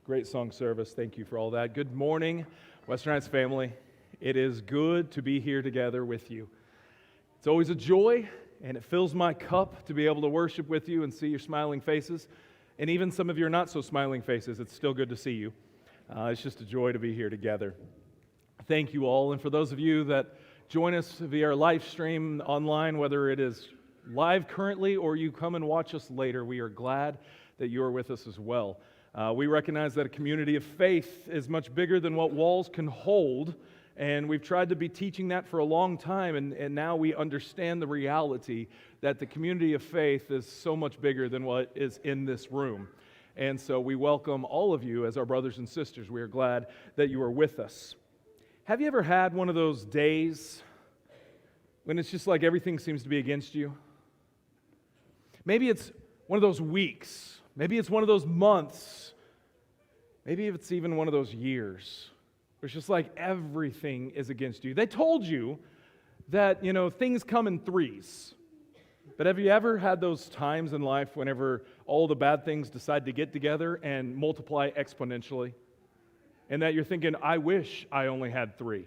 Great song service. Thank you for all that. Good morning, Western Heights family. It is good to be here together with you. It's always a joy, and it fills my cup to be able to worship with you and see your smiling faces. And even some of your not so smiling faces, it's still good to see you. It's just a joy to be here together. Thank you all. And for those of you that join us via our live stream online, whether it is live currently or you come and watch us later, we are glad that you are with us as well. We recognize that a community of faith is much bigger than what walls can hold, and we've tried to be teaching that for a long time, and now we understand the reality that the community of faith is so much bigger than what is in this room. And so we welcome all of you as our brothers and sisters. We are glad that you are with us. Have you ever had one of those days when it's just like everything seems to be against you? Maybe it's one of those weeks. Maybe it's one of those months. Maybe it's even one of those years. It's just like everything is against you. They told you that, things come in threes. But have you ever had those times in life whenever all the bad things decide to get together and multiply exponentially? And that you're thinking, I wish I only had three.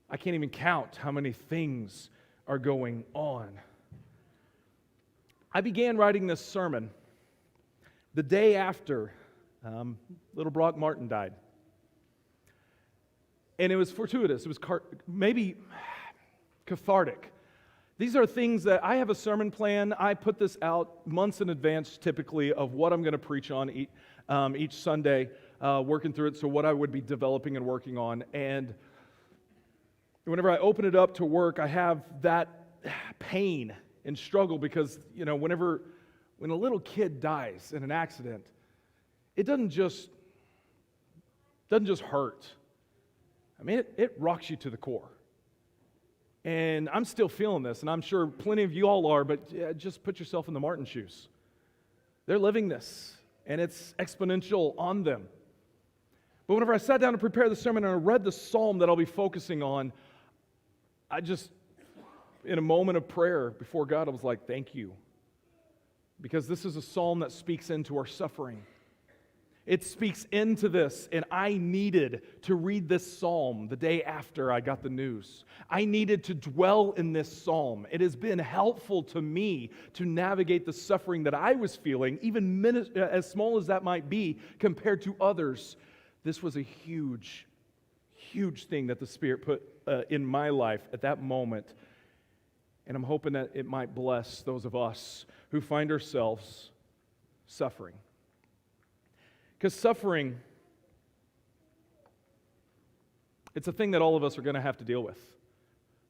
I can't even count how many things are going on. I began writing this sermon the day after little Brock Martin died. And it was fortuitous. It was maybe cathartic. These are things that I have a sermon plan. I put this out months in advance, typically, of what I'm going to preach on each Sunday, working through it, so what I would be developing and working on. And whenever I open it up to work, I have that pain and struggle because, when a little kid dies in an accident, it doesn't just hurt. I mean, it rocks you to the core. And I'm still feeling this, and I'm sure plenty of you all are, but just put yourself in the Martin shoes. They're living this, and it's exponential on them. But whenever I sat down to prepare the sermon and I read the psalm that I'll be focusing on, in a moment of prayer before God, I was like, thank you. Because this is a psalm that speaks into our suffering. It speaks into this, and I needed to read this psalm the day after I got the news. I needed to dwell in this psalm. It has been helpful to me to navigate the suffering that I was feeling, even as small as that might be compared to others. This was a huge, huge thing that the Spirit put in my life at that moment. And I'm hoping that it might bless those of us who find ourselves suffering. Because suffering, it's a thing that all of us are going to have to deal with.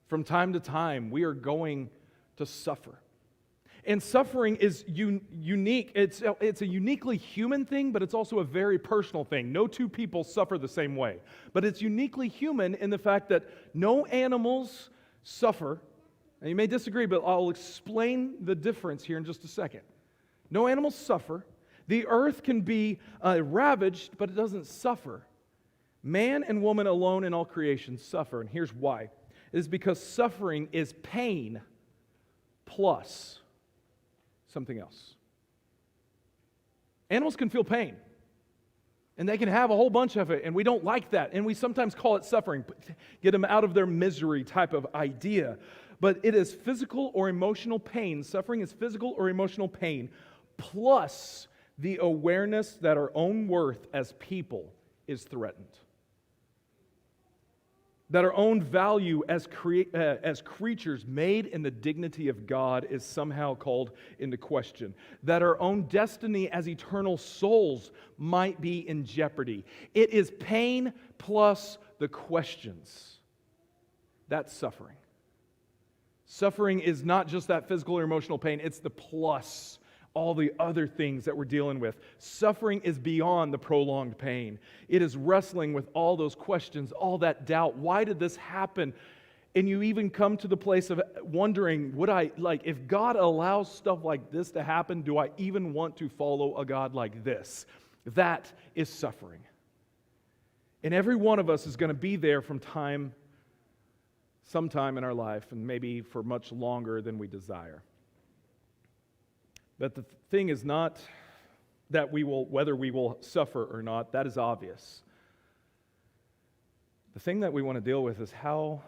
From time to time, we are going to suffer. And suffering is unique. It's a uniquely human thing, but it's also a very personal thing. No two people suffer the same way. But it's uniquely human in the fact that no animals suffer. And you may disagree, but I'll explain the difference here in just a second. No animals suffer. The earth can be ravaged, but it doesn't suffer. Man and woman alone in all creation suffer, and here's why. It is because suffering is pain plus something else. Animals can feel pain, and they can have a whole bunch of it, and we don't like that, and we sometimes call it suffering, get them out of their misery type of idea. But it is physical or emotional pain. Suffering is physical or emotional pain, plus the awareness that our own worth as people is threatened. That our own value as creatures made in the dignity of God is somehow called into question. That our own destiny as eternal souls might be in jeopardy. It is pain plus the questions. That's suffering. Suffering is not just that physical or emotional pain, it's the plus all the other things that we're dealing with. Suffering is beyond the prolonged pain. It is wrestling with all those questions, all that doubt. Why did this happen? And you even come to the place of wondering, if God allows stuff like this to happen, do I even want to follow a God like this? That is suffering. And every one of us is going to be there from sometime in our life, and maybe for much longer than we desire. But the thing is not that whether we will suffer or not, that is obvious. The thing that we want to deal with is how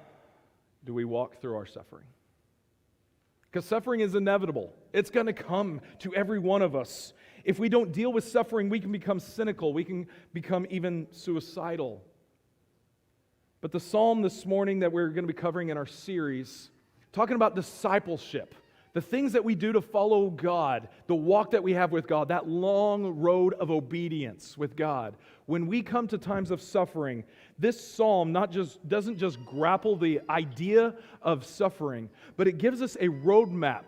do we walk through our suffering? Because suffering is inevitable. It's going to come to every one of us. If we don't deal with suffering, we can become cynical. We can become even suicidal. But the psalm this morning that we're going to be covering in our series, talking about discipleship, the things that we do to follow God, the walk that we have with God, that long road of obedience with God. When we come to times of suffering, this psalm doesn't just grapple the idea of suffering, but it gives us a roadmap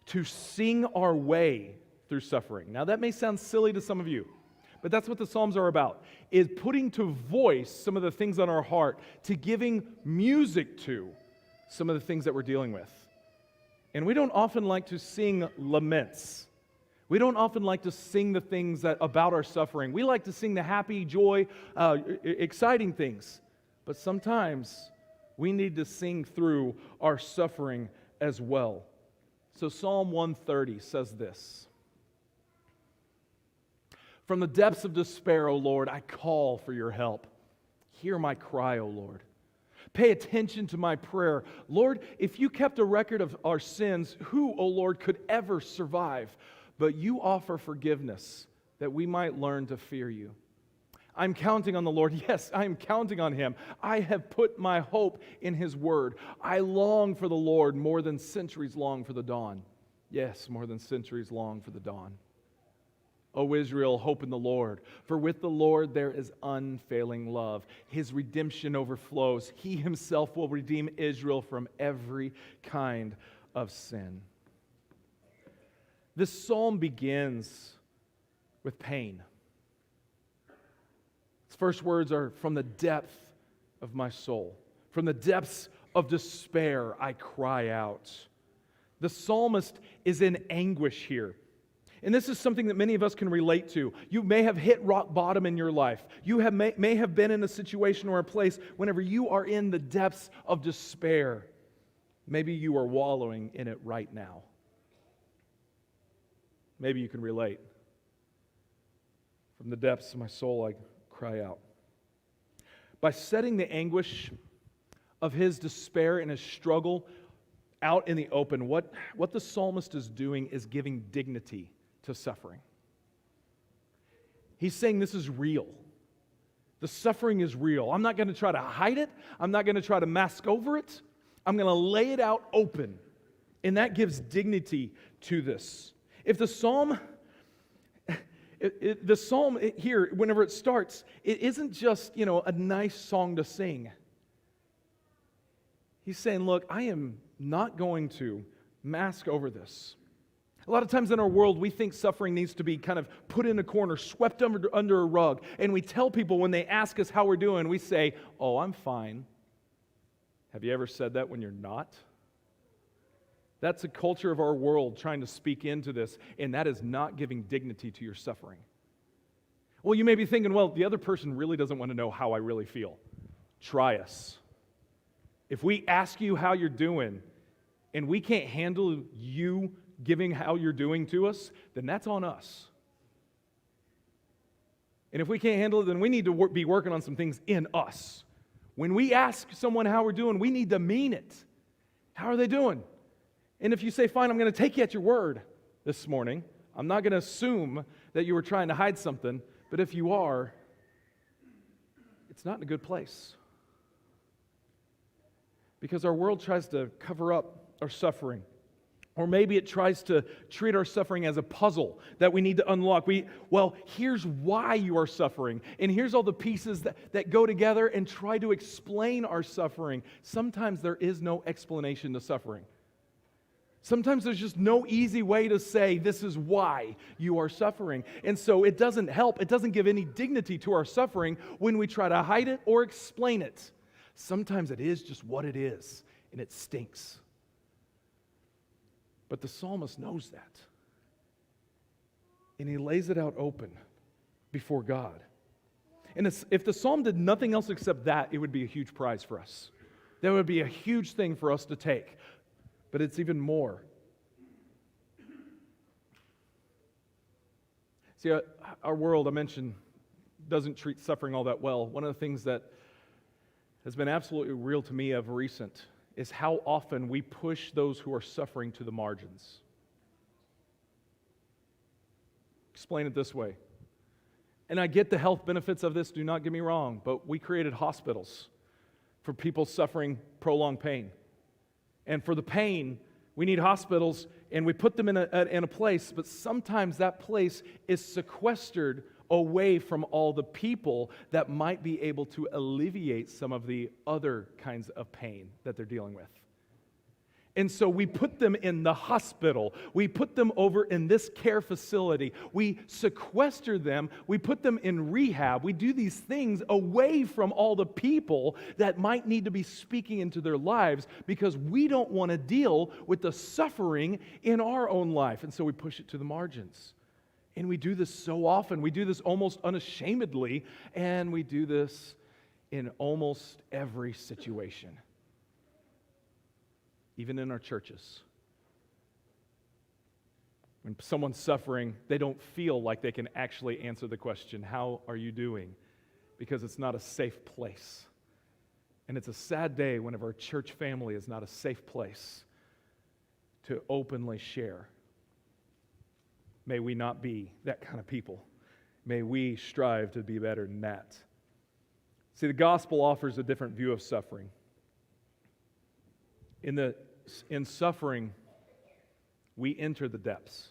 to sing our way through suffering. Now that may sound silly to some of you, but that's what the Psalms are about, is putting to voice some of the things on our heart, to giving music to some of the things that we're dealing with. And we don't often like to sing laments. We don't often like to sing the things about our suffering. We like to sing the happy, joy, exciting things. But sometimes we need to sing through our suffering as well. So Psalm 130 says this: "From the depths of despair, O Lord, I call for your help. Hear my cry, O Lord. Pay attention to my prayer. Lord, if you kept a record of our sins, who, O Lord, could ever survive? But you offer forgiveness that we might learn to fear you. I'm counting on the Lord. Yes, I'm counting on Him. I have put my hope in His word. I long for the Lord more than centuries long for the dawn. Yes, more than centuries long for the dawn. O Israel, hope in the Lord, for with the Lord there is unfailing love. His redemption overflows. He Himself will redeem Israel from every kind of sin." This psalm begins with pain. Its first words are, "From the depth of my soul. From the depths of despair, I cry out." The psalmist is in anguish here. And this is something that many of us can relate to. You may have hit rock bottom in your life. You may have been in a situation or a place whenever you are in the depths of despair. Maybe you are wallowing in it right now. Maybe you can relate. From the depths of my soul, I cry out. By setting the anguish of his despair and his struggle out in the open, what the psalmist is doing is giving dignity to suffering. He's saying this is real. The suffering is real. I'm not going to try to hide it. I'm not going to try to mask over it. I'm going to lay it out open. And that gives dignity to this. If the psalm here, whenever it starts, it isn't just, a nice song to sing. He's saying, look, I am not going to mask over this. A lot of times in our world, we think suffering needs to be kind of put in a corner, swept under a rug. And we tell people when they ask us how we're doing, we say, "Oh, I'm fine." Have you ever said that when you're not? That's a culture of our world trying to speak into this, and that is not giving dignity to your suffering. Well, you may be thinking, well, the other person really doesn't want to know how I really feel. Try us. If we ask you how you're doing, and we can't handle you giving how you're doing to us, then that's on us. And if we can't handle it, then we need to be working on some things in us. When we ask someone how we're doing, we need to mean it. How are they doing? And if you say, fine, I'm going to take you at your word this morning, I'm not going to assume that you were trying to hide something, but if you are, it's not in a good place. Because our world tries to cover up our suffering. Or maybe it tries to treat our suffering as a puzzle that we need to unlock. Here's why you are suffering. And here's all the pieces that go together and try to explain our suffering. Sometimes there is no explanation to suffering. Sometimes there's just no easy way to say this is why you are suffering. And so it doesn't help. It doesn't give any dignity to our suffering when we try to hide it or explain it. Sometimes it is just what it is, and it stinks. But the psalmist knows that. And he lays it out open before God. And if the psalm did nothing else except that, it would be a huge prize for us. That would be a huge thing for us to take. But it's even more. See, our world, I mentioned, doesn't treat suffering all that well. One of the things that has been absolutely real to me of recent is how often we push those who are suffering to the margins. Explain it this way. And I get the health benefits of this, do not get me wrong, but we created hospitals for people suffering prolonged pain. And for the pain, we need hospitals, and we put them in a place, but sometimes that place is sequestered away from all the people that might be able to alleviate some of the other kinds of pain that they're dealing with. And so we put them in the hospital. We put them over in this care facility. We sequester them. We put them in rehab. We do these things away from all the people that might need to be speaking into their lives because we don't want to deal with the suffering in our own life. And so we push it to the margins. And we do this so often. We do this almost unashamedly, and we do this in almost every situation. Even in our churches. When someone's suffering, they don't feel like they can actually answer the question, how are you doing? Because it's not a safe place. And it's a sad day whenever a church family is not a safe place to openly share. May we not be that kind of people. May we strive to be better than that. See, the gospel offers a different view of suffering. In suffering, we enter the depths.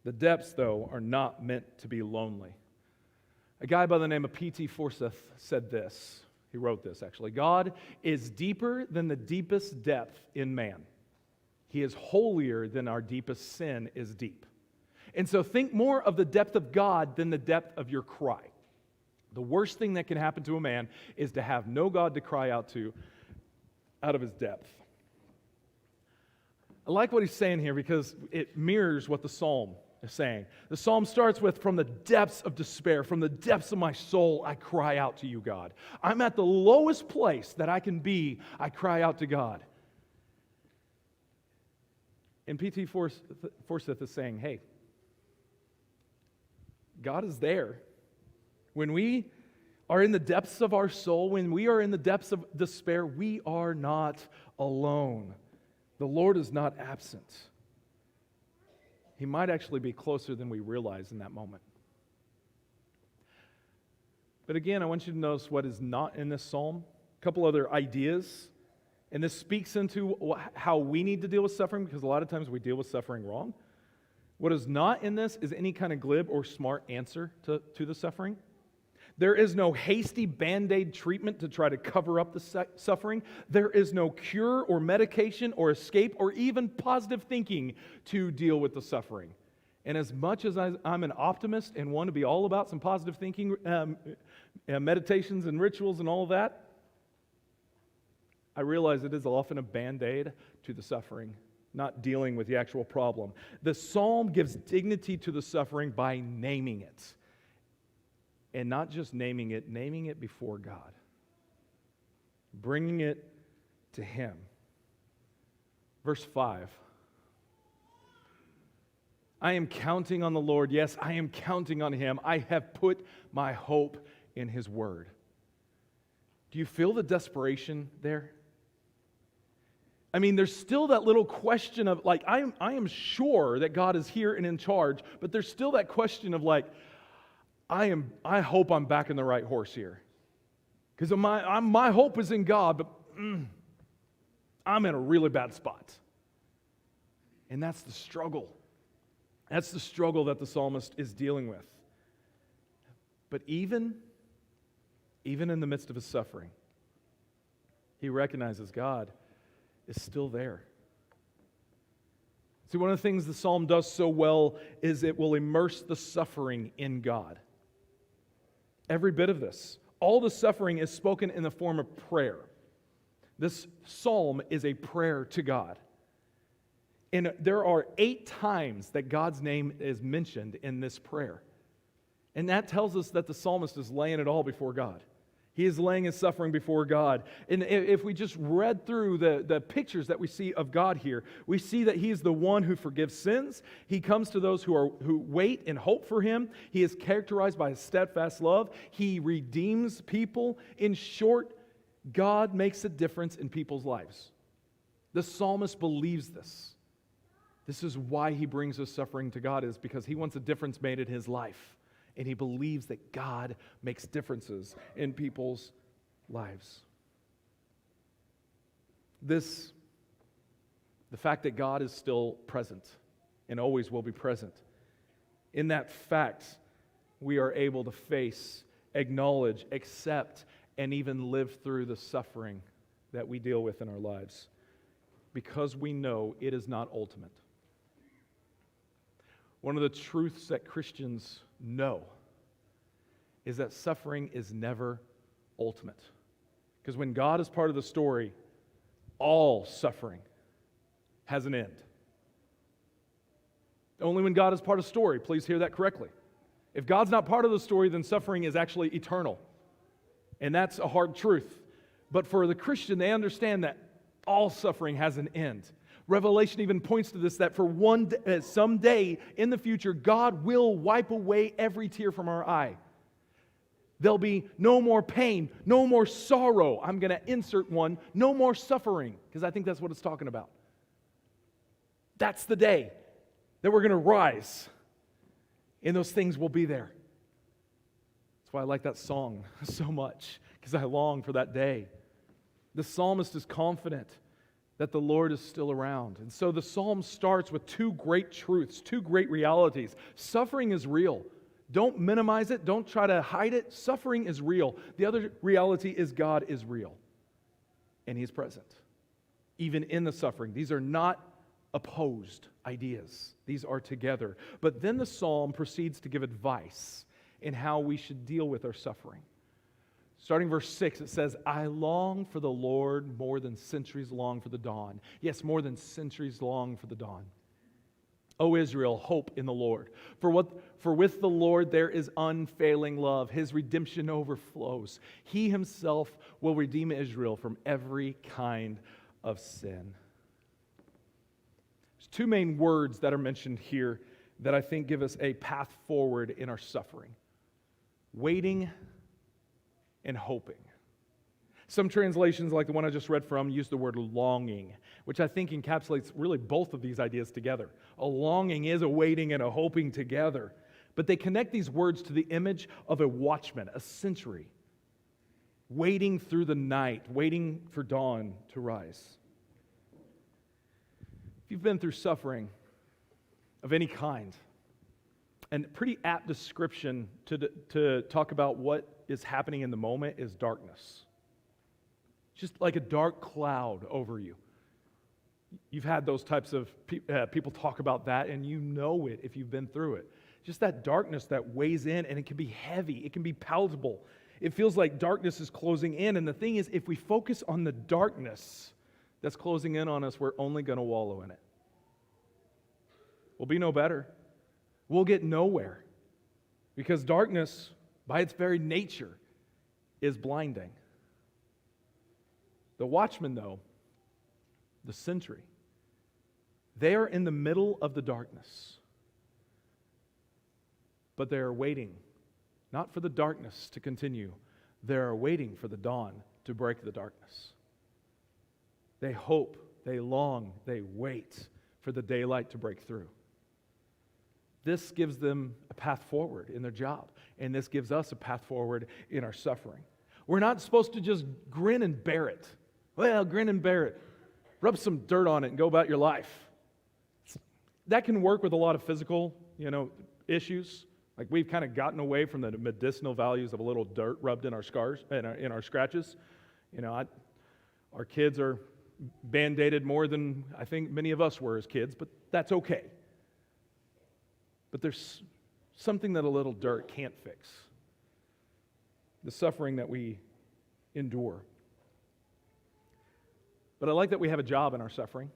The depths, though, are not meant to be lonely. A guy by the name of P.T. Forsyth said this. He wrote this, actually. God is deeper than the deepest depth in man. He is holier than our deepest sin is deep. And so think more of the depth of God than the depth of your cry. The worst thing that can happen to a man is to have no God to cry out to out of his depth. I like what he's saying here because it mirrors what the psalm is saying. The psalm starts with, from the depths of despair, from the depths of my soul, I cry out to you, God. I'm at the lowest place that I can be, I cry out to God. And P.T. Forsyth is saying, hey, God is there. When we are in the depths of our soul, when we are in the depths of despair, we are not alone. The Lord is not absent. He might actually be closer than we realize in that moment. But again, I want you to notice what is not in this psalm. A couple other ideas. And this speaks into how we need to deal with suffering, because a lot of times we deal with suffering wrong. What is not in this is any kind of glib or smart answer to the suffering. There is no hasty Band-Aid treatment to try to cover up the suffering. There is no cure or medication or escape or even positive thinking to deal with the suffering. And as much as I'm an optimist and want to be all about some positive thinking, meditations and rituals and all of that, I realize it is often a Band-Aid to the suffering, not dealing with the actual problem. The psalm gives dignity to the suffering by naming it. And not just naming it before God. Bringing it to Him. Verse 5. I am counting on the Lord. Yes, I am counting on Him. I have put my hope in His word. Do you feel the desperation there? I mean, there's still that little question of, like, I am sure that God is here and in charge, but there's still that question of, like, I hope I'm back in the right horse here. Because my hope is in God, but I'm in a really bad spot. And that's the struggle. That's the struggle that the psalmist is dealing with. But even in the midst of his suffering, he recognizes God is still there. See, one of the things the psalm does so well is it will immerse the suffering in God. Every bit of this. All the suffering is spoken in the form of prayer. This psalm is a prayer to God. And there are 8 times that God's name is mentioned in this prayer. And that tells us that the psalmist is laying it all before God. He is laying his suffering before God. And if we just read through the pictures that we see of God here, we see that he is the one who forgives sins. He comes to those who wait and hope for him. He is characterized by his steadfast love. He redeems people. In short, God makes a difference in people's lives. The psalmist believes this. This is why he brings his suffering to God, is because he wants a difference made in his life. And he believes that God makes differences in people's lives. The fact that God is still present and always will be present. In that fact, we are able to face, acknowledge, accept, and even live through the suffering that we deal with in our lives, because we know it is not ultimate. One of the truths that Christians know is that suffering is never ultimate. Because when God is part of the story, all suffering has an end. Only when God is part of the story, please hear that correctly. If God's not part of the story, then suffering is actually eternal. And that's a hard truth. But for the Christian, they understand that all suffering has an end. Revelation even points to this, that for someday in the future, God will wipe away every tear from our eye. There'll be no more pain, no more sorrow. I'm going to insert one, no more suffering, because I think that's what it's talking about. That's the day that we're going to rise, and those things will be there. That's why I like that song so much, because I long for that day. The psalmist is confident that the Lord is still around. And so the psalm starts with two great truths, two great realities. Suffering is real. Don't minimize it. Don't try to hide it. Suffering is real. The other reality is God is real. And He's present. Even in the suffering. These are not opposed ideas. These are together. But then the psalm proceeds to give advice in how we should deal with our suffering. Starting verse 6, it says, I long for the Lord more than centuries long for the dawn. Yes, more than centuries long for the dawn. O Israel, hope in the Lord. For with the Lord there is unfailing love. His redemption overflows. He Himself will redeem Israel from every kind of sin. There's two main words that are mentioned here that I think give us a path forward in our suffering. Waiting and hoping. Some translations, like the one I just read from, use the word longing, which I think encapsulates really both of these ideas together. A longing is a waiting and a hoping together. But they connect these words to the image of a watchman, a sentry, waiting through the night, waiting for dawn to rise. If you've been through suffering of any kind, and a pretty apt description to talk about what is happening in the moment is darkness. Just like a dark cloud over you. You've had those types of people talk about that, and you know it if you've been through it. Just that darkness that weighs in, and it can be heavy. It can be palatable. It feels like darkness is closing in, and the thing is, if we focus on the darkness that's closing in on us, we're only going to wallow in it. We'll be no better. We'll get nowhere. Because darkness, by its very nature, is blinding. The watchman, though, the sentry, they are in the middle of the darkness. But they are waiting, not for the darkness to continue. They are waiting for the dawn to break the darkness. They hope, they long, they wait for the daylight to break through. This gives them a path forward in their job, and this gives us a path forward in our suffering. We're not supposed to just grin and bear it. Well, grin and bear it. Rub some dirt on it and go about your life. That can work with a lot of physical, issues. Like we've kind of gotten away from the medicinal values of a little dirt rubbed in our scars, in our scratches. Our kids are band-aided more than I think many of us were as kids, but that's okay. But there's something that a little dirt can't fix. The suffering that we endure. But I like that we have a job in our suffering.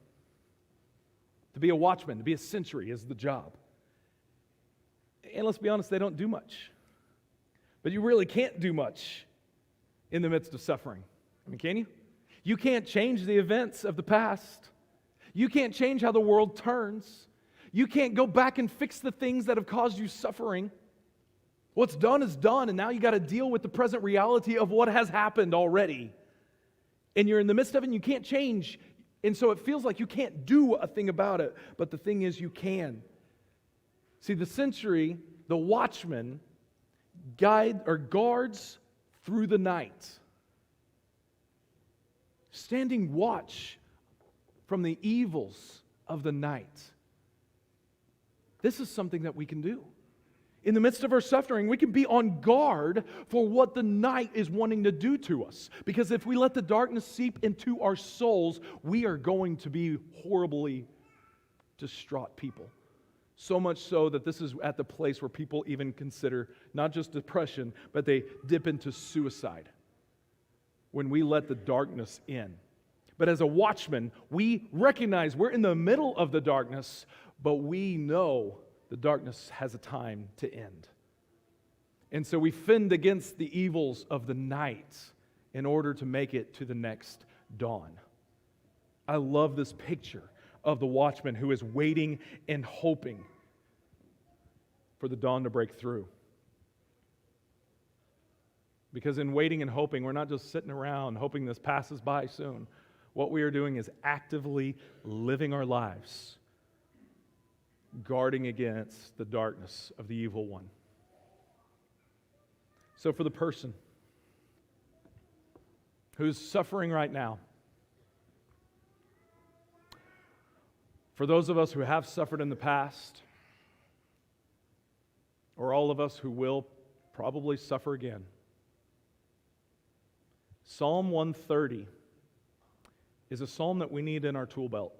To be a watchman, to be a sentry is the job. And let's be honest, they don't do much. But you really can't do much in the midst of suffering. I mean, can you? You can't change the events of the past. You can't change how the world turns. You can't go back and fix the things that have caused you suffering. What's done is done, and now you got to deal with the present reality of what has happened already. And you're in the midst of it, and you can't change. And so it feels like you can't do a thing about it. But the thing is, you can. See, the sentry, the watchman, guards through the night, standing watch from the evils of the night. This is something that we can do. In the midst of our suffering, we can be on guard for what the night is wanting to do to us. Because if we let the darkness seep into our souls, we are going to be horribly distraught people. So much so that this is at the place where people even consider not just depression, but they dip into suicide when we let the darkness in. But as a watchman, we recognize we're in the middle of the darkness, but we know the darkness has a time to end. And so we fend against the evils of the night in order to make it to the next dawn. I love this picture of the watchman who is waiting and hoping for the dawn to break through. Because in waiting and hoping, we're not just sitting around hoping this passes by soon. What we are doing is actively living our lives, guarding against the darkness of the evil one. So for the person who's suffering right now, for those of us who have suffered in the past, or all of us who will probably suffer again, Psalm 130 is a psalm that we need in our tool belt.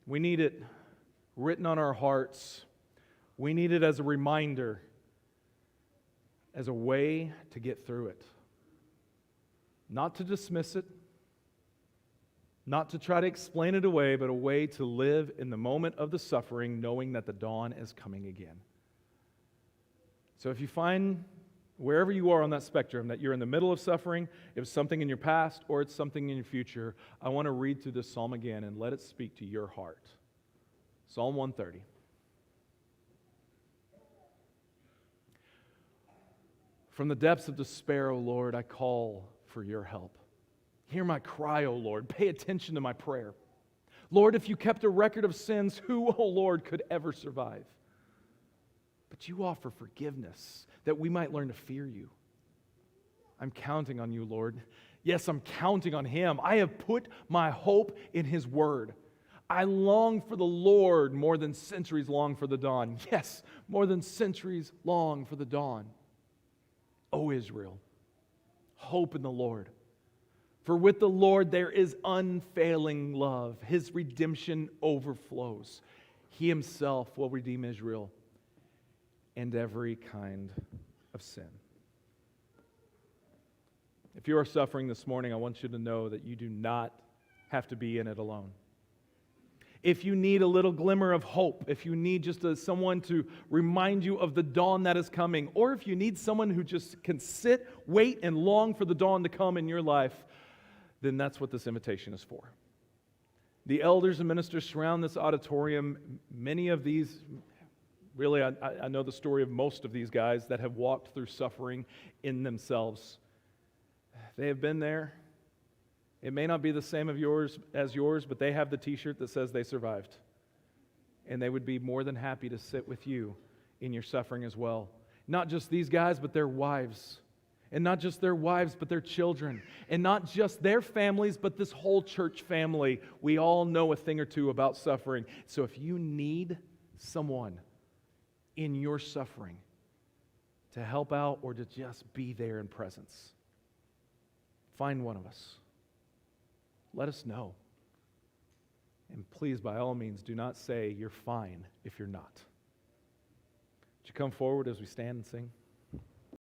We need it written on our hearts. We need it as a reminder, as a way to get through it. Not to dismiss it, not to try to explain it away, but a way to live in the moment of the suffering, knowing that the dawn is coming again. So if you find wherever you are on that spectrum, that you're in the middle of suffering, if it's something in your past or it's something in your future, I want to read through this psalm again and let it speak to your heart. Psalm 130. From the depths of despair, O Lord, I call for your help. Hear my cry, O Lord. Pay attention to my prayer. Lord, if you kept a record of sins, who, O Lord, could ever survive? But you offer forgiveness that we might learn to fear you. I'm counting on you, Lord. Yes, I'm counting on Him. I have put my hope in His word. I long for the Lord more than centuries long for the dawn. Yes, more than centuries long for the dawn. O Israel, hope in the Lord. For with the Lord there is unfailing love. His redemption overflows. He Himself will redeem Israel and every kind of sin. If you are suffering this morning, I want you to know that you do not have to be in it alone. If you need a little glimmer of hope, if you need just someone to remind you of the dawn that is coming, or if you need someone who just can sit, wait, and long for the dawn to come in your life, then that's what this invitation is for. The elders and ministers surround this auditorium. Many of these, really, I know the story of most of these guys that have walked through suffering in themselves. They have been there. It may not be the same as yours, but they have the t-shirt that says they survived. And they would be more than happy to sit with you in your suffering as well. Not just these guys, but their wives. And not just their wives, but their children. And not just their families, but this whole church family. We all know a thing or two about suffering. So if you need someone in your suffering to help out or to just be there in presence, find one of us. Let us know. And please, by all means, do not say you're fine if you're not. Would you come forward as we stand and sing?